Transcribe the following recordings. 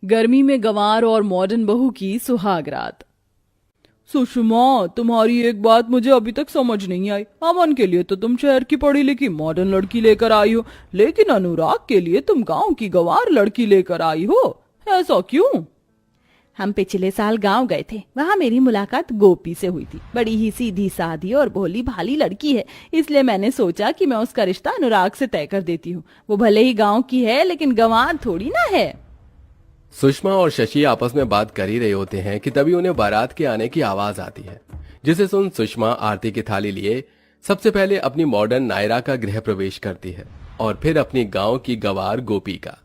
गर्मी में गंवार और मॉडर्न बहू की सुहाग रात। सुषमा, तुम्हारी एक बात मुझे अभी तक समझ नहीं आई। अमन के लिए तो तुम शहर की पढ़ी लिखी मॉडर्न लड़की लेकर आई हो, लेकिन अनुराग के लिए तुम गांव की गंवार लड़की लेकर आई हो। ऐसा क्यों? हम पिछले साल गांव गए थे, वहाँ मेरी मुलाकात गोपी से हुई थी। बड़ी ही सीधी सादी और भोली भाली लड़की है, इसलिए मैंने सोचा कि मैं उसका रिश्ता अनुराग से तय कर देती हूँ। वो भले ही गांव की है, लेकिन गंवार थोड़ी ना है। सुषमा और शशि आपस में बात कर ही रहे होते हैं कि तभी उन्हें बारात के आने की आवाज आती है, जिसे सुन सुषमा आरती की थाली लिए सबसे पहले अपनी मॉडर्न नायरा का गृह प्रवेश करती है और फिर अपनी गांव की गंवार गोपी का।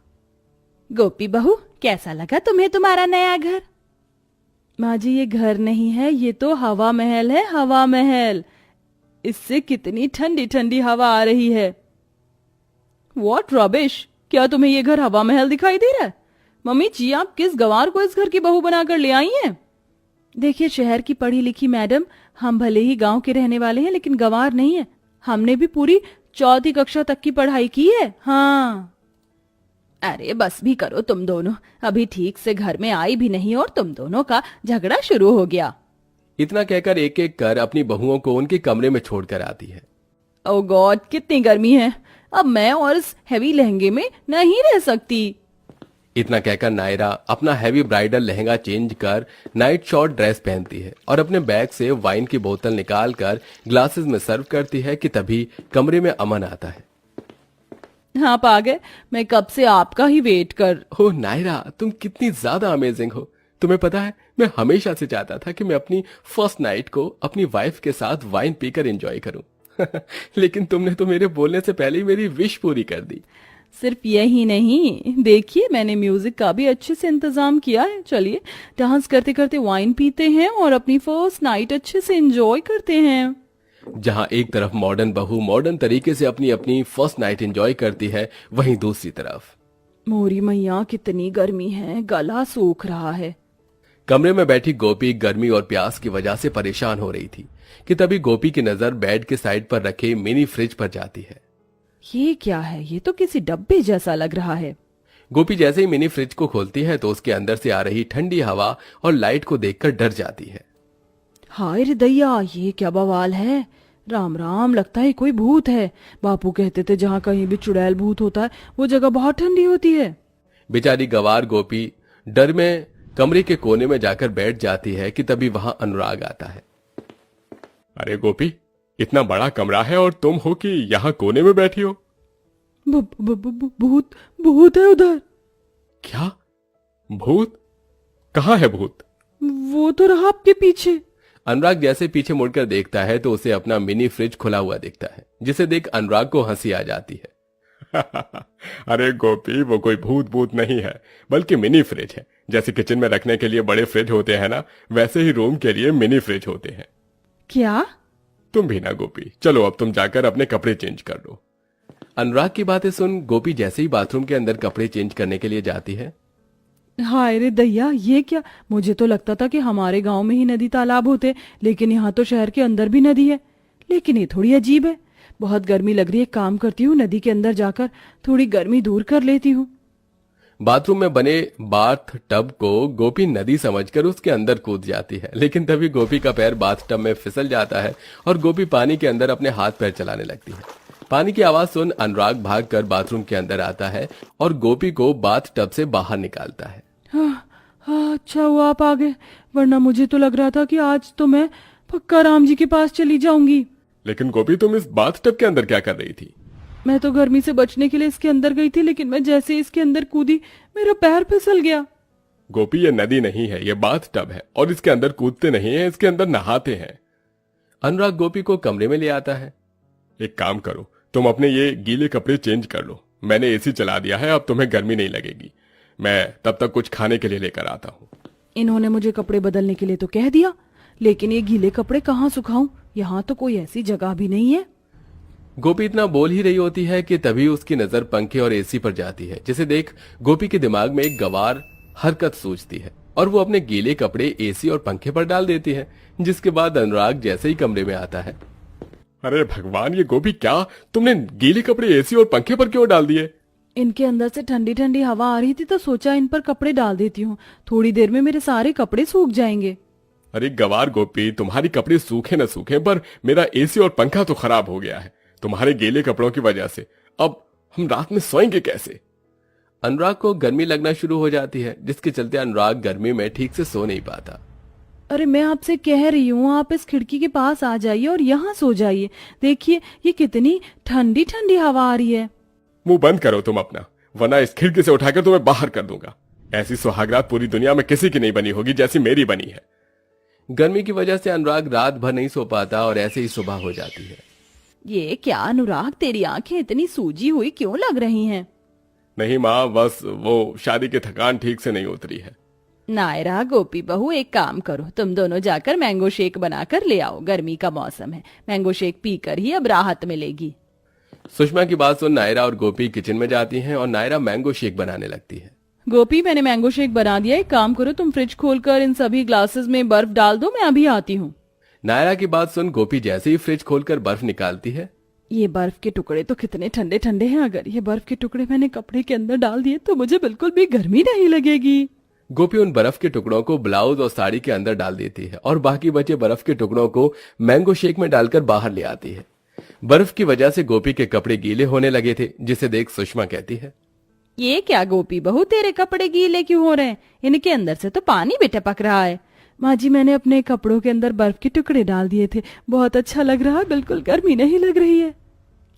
गोपी बहू, कैसा लगा तुम्हें तुम्हारा नया घर? माँ जी, ये घर नहीं है, ये तो हवा महल है। हवा महल। इससे कितनी ठंडी ठंडी हवा आ रही है। What rubbish! क्या तुम्हें ये घर हवा महल दिखाई दे रहा है? मम्मी जी, आप किस गंवार को इस घर की बहू बनाकर ले आई हैं? देखिए शहर की पढ़ी लिखी मैडम, हम भले ही गांव के रहने वाले हैं, लेकिन गंवार नहीं है। हमने भी पूरी 4वीं कक्षा तक की पढ़ाई की है। हाँ। अरे बस भी करो तुम दोनों, अभी ठीक से घर में आई भी नहीं और तुम दोनों का झगड़ा शुरू हो गया। इतना कहकर एक एक कर अपनी बहुओं को उनके कमरे में छोड़कर आती है। ओह गॉड, कितनी गर्मी है। अब मैं और इस हैवी लहंगे में नहीं रह सकती। इतना कहकर नायरा अपना हैवी ब्राइडल लहंगा चेंज कर नाइट शॉर्ट ड्रेस पहनती है और अपने बैग से वाइन की बोतल निकालकर ग्लासेस में सर्व करती है कि तभी कमरे में अमन आता है। आप आ गए? मैं कब से आपका ही वेट कर। हो नायरा, तुम कितनी ज्यादा अमेजिंग हो। तुम्हें पता है, मैं हमेशा से चाहता था कि मैं अपनी फर्स्ट नाइट को अपनी वाइफ के साथ वाइन पीकर एंजॉय करूं। लेकिन तुमने तो मेरे बोलने से पहले ही मेरी विश पूरी कर दी। सिर्फ यही नहीं, देखिए मैंने म्यूजिक का भी अच्छे से इंतजाम किया है। चलिए डांस करते करते वाइन पीते हैं और अपनी फर्स्ट नाइट अच्छे से एंजॉय करते हैं। जहां एक तरफ मॉडर्न बहू मॉडर्न तरीके से अपनी अपनी फर्स्ट नाइट एंजॉय करती है, वहीं दूसरी तरफ मोरी मैया, कितनी गर्मी है, गला सूख रहा है। कमरे में बैठी गोपी गर्मी और प्यास की वजह से परेशान हो रही थी कि तभी गोपी की नजर बेड के साइड पर रखे मिनी फ्रिज पर जाती है। ये क्या है? ये तो किसी डब्बे जैसा लग रहा है। गोपी जैसे ही मिनी फ्रिज को खोलती है तो उसके अंदर से आ रही ठंडी हवा और लाइट को देखकर डर जाती है। हाय रे दैया, ये क्या बवाल है। राम राम, लगता है कोई भूत है। बापू कहते थे जहाँ कहीं भी चुड़ैल भूत होता है वो जगह बहुत ठंडी होती है। बेचारी गंवार गोपी डर में कमरे के कोने में जाकर बैठ जाती है कि तभी वहां अनुराग आता है। अरे गोपी, इतना बड़ा कमरा है और तुम हो कि यहाँ कोने में बैठी हो? भूत भूत है उधर। क्या? भूत? कहाँ है भूत? वो तो रहा आपके पीछे। अनुराग जैसे पीछे मुड़कर देखता है तो उसे अपना मिनी फ्रिज खुला हुआ दिखता है, जिसे देख अनुराग को हंसी आ जाती है। अरे गोपी, वो कोई भूत भूत नहीं है, बल्कि मिनी फ्रिज है। जैसे किचन में रखने के लिए बड़े फ्रिज होते हैं ना, वैसे ही रूम के लिए मिनी फ्रिज होते हैं। क्या? तुम भी ना गोपी, चलो अब तुम जाकर अपने कपड़े चेंज कर लो। अनुराग की बातें सुन गोपी जैसे ही बाथरूम के अंदर कपड़े चेंज करने के लिए जाती है। हाय रे दैया, ये क्या? मुझे तो लगता था कि हमारे गांव में ही नदी तालाब होते, लेकिन यहाँ तो शहर के अंदर भी नदी है। लेकिन ये थोड़ी अजीब है। बहुत गर्मी लग रही है, काम करती हूँ नदी के अंदर जाकर थोड़ी गर्मी दूर कर लेती हूँ। बाथरूम में बने बाथ टब को गोपी नदी समझकर उसके अंदर कूद जाती है, लेकिन तभी गोपी का पैर बाथ टब में फिसल जाता है और गोपी पानी के अंदर अपने हाथ पैर चलाने लगती है। पानी की आवाज सुन अनुराग भागकर बाथरूम के अंदर आता है और गोपी को बाथ टब से बाहर निकालता है। हाँ, अच्छा हुआ आप आ गए, वरना मुझे तो लग रहा था कि आज तो मैं पक्का राम जी के पास चली जाऊंगी। लेकिन गोपी, तुम इस बाथ टब के अंदर क्या कर रही थी? मैं तो गर्मी से बचने के लिए इसके अंदर गई थी, लेकिन मैं जैसे इसके अंदर कूदी मेरा पैर फिसल गया। गोपी, ये नदी नहीं है, ये बाथ टब है और इसके अंदर कूदते नहीं है, इसके अंदर नहाते हैं। अनुराग गोपी को कमरे में ले आता है। एक काम करो, तुम अपने ये गीले कपड़े चेंज कर लो। मैंने एसी चला दिया है, अब तुम्हें गर्मी नहीं लगेगी। मैं तब तक कुछ खाने के लिए लेकर आता हूँ। इन्होंने मुझे कपड़े बदलने के लिए तो कह दिया, लेकिन ये गीले कपड़े कहाँ सुखाऊं? यहाँ तो कोई ऐसी जगह भी नहीं है। गोपी इतना बोल ही रही होती है कि तभी उसकी नजर पंखे और एसी पर जाती है, जिसे देख गोपी के दिमाग में एक गंवार हरकत सूझती है और वो अपने गीले कपड़े एसी और पंखे पर डाल देती है। जिसके बाद अनुराग जैसे ही कमरे में आता है। अरे भगवान, ये गोपी, क्या तुमने गीले कपड़े एसी और पंखे पर क्यों डाल दिए? इनके अंदर से ठंडी ठंडी हवा आ रही थी तो सोचा इन पर कपड़े डाल देती हूँ, थोड़ी देर में मेरे सारे कपड़े सूख जाएंगे। अरे गवार गोपी, तुम्हारी कपड़े सूखे न सूखे पर मेरा एसी और पंखा तो खराब हो गया है तुम्हारे गीले कपड़ों की वजह से। अब हम रात में सोएंगे कैसे? अनुराग को गर्मी लगना शुरू हो जाती है, जिसके चलते अनुराग गर्मी में ठीक से सो नहीं पाता। अरे मैं आपसे कह रही हूँ आप इस खिड़की के पास आ जाइए और यहाँ सो जाइए। देखिए ये कितनी ठंडी ठंडी हवा आ रही है। मुंह बंद करो तुम अपना, वरना इस खिड़की से उठाकर तुम्हें बाहर कर दूंगा। ऐसी सुहागरात पूरी दुनिया में किसी की नहीं बनी होगी जैसी मेरी बनी है। गर्मी की वजह से अनुराग रात भर नहीं सो पाता और ऐसे ही सुबह हो जाती है। ये क्या अनुराग, तेरी आंखें इतनी सूजी हुई क्यों लग रही हैं? नहीं माँ, बस वो शादी की थकान ठीक से नहीं उतरी है। नायरा, गोपी बहू, एक काम करो, तुम दोनों जाकर मैंगो शेक बनाकर ले आओ। गर्मी का मौसम है, मैंगो शेक पीकर ही अब राहत मिलेगी। सुषमा की बात सुन नायरा और गोपी किचन में जाती हैं और नायरा मैंगो शेक बनाने लगती है। गोपी मैंने मैंगो शेक बना दिया, एक काम करो तुम फ्रिज खोलकर इन सभी ग्लासेस में बर्फ डाल दो, मैं अभी आती हूँ। नायरा की बात सुन गोपी जैसे ही फ्रिज खोलकर बर्फ निकालती है। ये बर्फ के टुकड़े तो कितने ठंडे ठंडे हैं, अगर ये बर्फ के टुकड़े मैंने कपड़े के अंदर डाल दिए तो मुझे बिल्कुल भी गर्मी नहीं लगेगी। गोपी उन बर्फ के टुकड़ों को ब्लाउज और साड़ी के अंदर डाल देती है और बाकी बचे बर्फ के टुकड़ों को मैंगो शेक में डालकर बाहर ले आती है। बर्फ की वजह से गोपी के कपड़े गीले होने लगे थे, जिसे देख सुषमा कहती है, ये क्या गोपी बहू, तेरे कपड़े गीले क्यों हो रहे हैं? इनके अंदर से तो पानी भी टपक रहा है। माँ जी मैंने अपने कपड़ों के अंदर बर्फ के टुकड़े डाल दिए थे, बहुत अच्छा लग रहा है, बिल्कुल गर्मी नहीं लग रही है।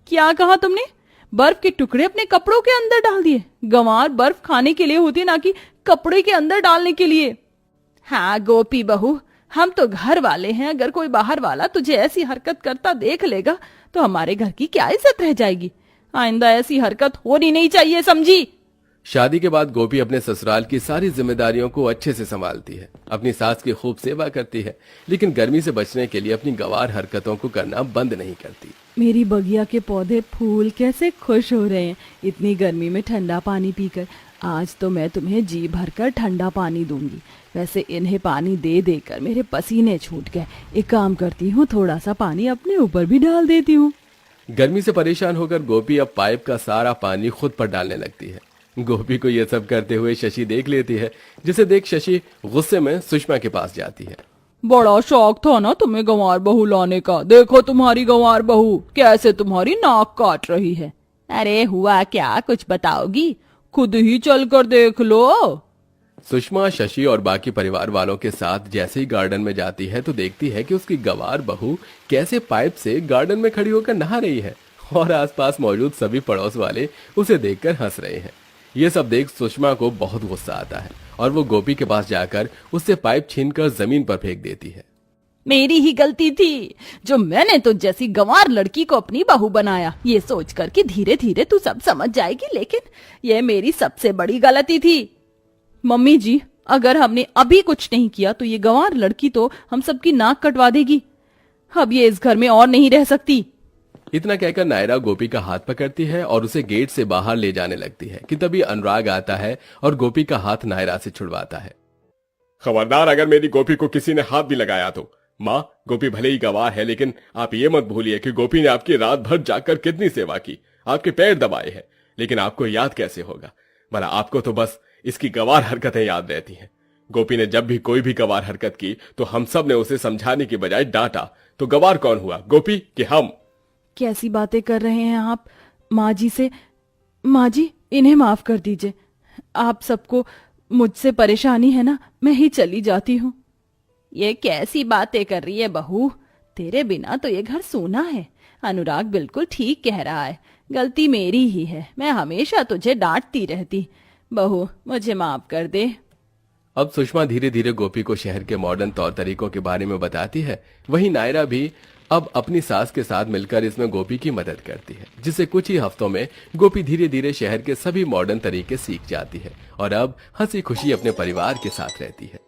क्या कहा तुमने? बर्फ के टुकड़े अपने कपड़ों के अंदर डाल दिए? गंवार, बर्फ खाने के लिए होती है ना कि कपड़े के अंदर डालने के लिए। हाँ गोपी बहू, हम तो घर वाले हैं, अगर कोई बाहर वाला तुझे ऐसी हरकत करता देख लेगा तो हमारे घर की क्या इज्जत रह जाएगी। आइंदा ऐसी हरकत होनी नहीं चाहिए, समझी? शादी के बाद गोपी अपने ससुराल की सारी जिम्मेदारियों को अच्छे से संभालती है, अपनी सास की खूब सेवा करती है, लेकिन गर्मी से बचने के लिए अपनी गंवार हरकतों को करना बंद नहीं करती। मेरी बगिया के पौधे फूल कैसे खुश हो रहे हैं इतनी गर्मी में ठंडा पानी पीकर। आज तो मैं तुम्हें जी भरकर ठंडा पानी दूंगी। वैसे इन्हें पानी दे देकर मेरे पसीने छूट गए। एक काम करती हूँ, थोड़ा सा पानी अपने ऊपर भी डाल देती हूँ। गर्मी से परेशान होकर गोपी अब पाइप का सारा पानी खुद पर डालने लगती है। गोपी को यह सब करते हुए शशि देख लेती है, जिसे देख शशि गुस्से में सुषमा के पास जाती है। बड़ा शौक था ना तुम्हें गंवार बहू लाने का, देखो तुम्हारी गंवार बहू कैसे तुम्हारी नाक काट रही है। अरे हुआ क्या, कुछ बताओगी? खुद ही चल कर देख लो। सुषमा शशि और बाकी परिवार वालों के साथ जैसे ही गार्डन में जाती है तो देखती है कि उसकी गंवार बहू कैसे पाइप से गार्डन में खड़ी होकर नहा रही है और आसपास मौजूद सभी पड़ोस वाले उसे देखकर हंस रहे हैं। ये सब देख सुषमा को बहुत गुस्सा आता है और वो गोपी के पास जाकर उससे पाइप छीनकर जमीन पर फेंक देती है। मेरी ही गलती थी जो मैंने तो जैसी गंवार लड़की को अपनी बहू बनाया, ये सोचकर कि धीरे धीरे तू सब समझ जाएगी, लेकिन ये मेरी सबसे बड़ी गलती थी। मम्मी जी, अगर हमने अभी कुछ नहीं किया तो ये गंवार लड़की तो हम सबकी नाक कटवा देगी। अब ये इस घर में और नहीं रह सकती। इतना कहकर नायरा गोपी का हाथ पकड़ती है और उसे गेट से बाहर ले जाने लगती है कि तभी अनुराग आता है और गोपी का हाथ नायरा से छुड़वाता है। खबरदार, अगर मेरी गोपी को किसी ने हाथ भी लगाया तो। माँ, गोपी भले ही गंवार है, लेकिन आप ये मत भूलिए कि गोपी ने आपकी रात भर जाकर कितनी सेवा की, आपके पैर दबाए हैं, लेकिन आपको याद कैसे होगा? भला आपको तो बस इसकी गंवार हरकतें याद रहती हैं। गोपी ने जब भी कोई भी गंवार हरकत की तो हम सब ने उसे समझाने की बजाय डांटा। तो गंवार कौन हुआ, गोपी कि हम? कैसी बातें कर रहे हैं आप? माँ जी से, माँ जी इन्हें माफ कर दीजिए। आप सबको मुझसे परेशानी है ना, मैं ही चली जाती हूँ। ये कैसी बातें कर रही है बहू, तेरे बिना तो ये घर सूना है। अनुराग बिल्कुल ठीक कह रहा है, गलती मेरी ही है, मैं हमेशा तुझे डांटती रहती। बहू मुझे माफ कर दे। अब सुषमा धीरे धीरे गोपी को शहर के मॉडर्न तौर तरीकों के बारे में बताती है। वहीं नायरा भी अब अपनी सास के साथ मिलकर इसमें गोपी की मदद करती है, जिससे कुछ ही हफ्तों में गोपी धीरे धीरे शहर के सभी मॉडर्न तरीके सीख जाती है और अब हंसी खुशी अपने परिवार के साथ रहती है।